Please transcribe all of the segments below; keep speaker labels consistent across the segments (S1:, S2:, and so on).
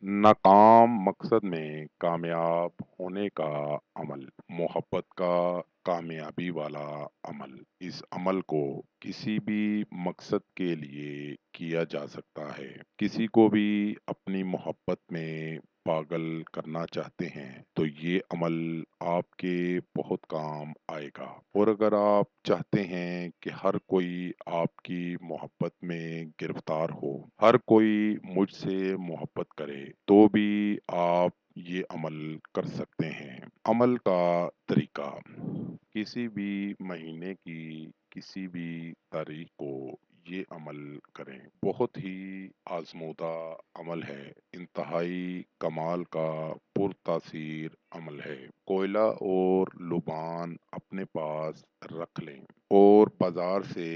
S1: नाकाम मकसद में कामयाब होने का अमल, मोहब्बत का कामयाबी वाला अमल। इस अमल को किसी भी मकसद के लिए किया जा सकता है। किसी को भी अपनी मोहब्बत में पागल करना चाहते हैं तो ये अमल आपके बहुत काम आएगा। और अगर आप चाहते हैं कि हर कोई आपकी मोहब्बत में गिरफ्तार हो, हर कोई मुझसे मोहब्बत करे, तो भी आप ये अमल कर सकते हैं। अमल का तरीका, किसी भी महीने की किसी भी तारीख को ये अमल करें। बहुत ही आजमूदा अमल है, इंतहाई कमाल का पुरतासीर अमल है। कोयला और लुबान अपने पास रख लें और बाजार से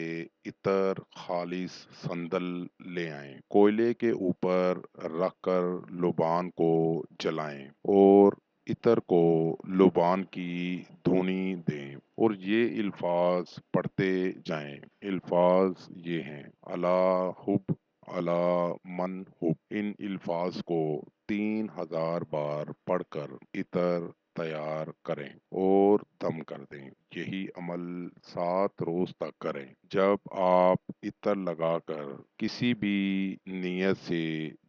S1: इतर खालिस संदल ले आएं। कोयले के ऊपर रखकर लुबान को जलाएं और इतर को लुबान की धुनी दें और ये अल्फाज पढ़ते जाएं। अल्फाज ये हैं, अला हुब, अला मन हुब। इन अल्फाज को 3000 बार पढ़कर इतर तैयार करें और दम कर दें। यही अमल 7 रोज तक करें। जब आप इतर लगाकर किसी भी नियत से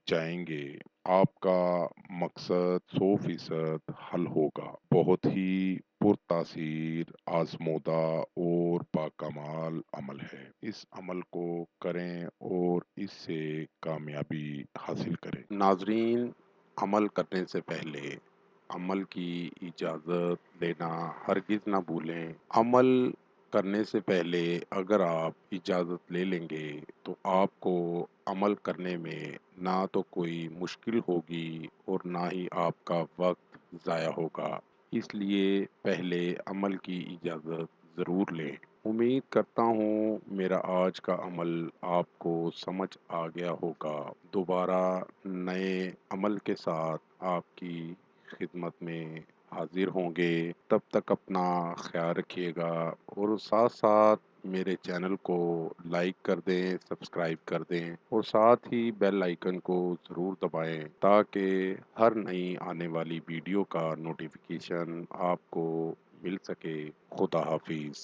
S1: जाएंगे, आपका मकसद 100% हल होगा। बहुत ही पुरतासीर, आजमूदा और बाकमाल अमल है। इस अमल को करें और इससे कामयाबी हासिल करें। नाजरीन, अमल करने से पहले अमल की इजाज़त लेना हरगिज़ ना भूलें। अमल करने से पहले अगर आप इजाज़त ले लेंगे तो आपको अमल करने में ना तो कोई मुश्किल होगी और ना ही आपका वक्त ज़ाया होगा। इसलिए पहले अमल की इजाज़त ज़रूर लें। उम्मीद करता हूँ मेरा आज का अमल आपको समझ आ गया होगा। दोबारा नए अमल के साथ आपकी खिदमत में हाजिर होंगे। तब तक अपना ख्याल रखिएगा और साथ साथ मेरे चैनल को लाइक कर दें, सब्सक्राइब कर दें और साथ ही बेल आइकन को ज़रूर दबाएं ताकि हर नई आने वाली वीडियो का नोटिफिकेशन आपको मिल सके। खुदा हाफिज़।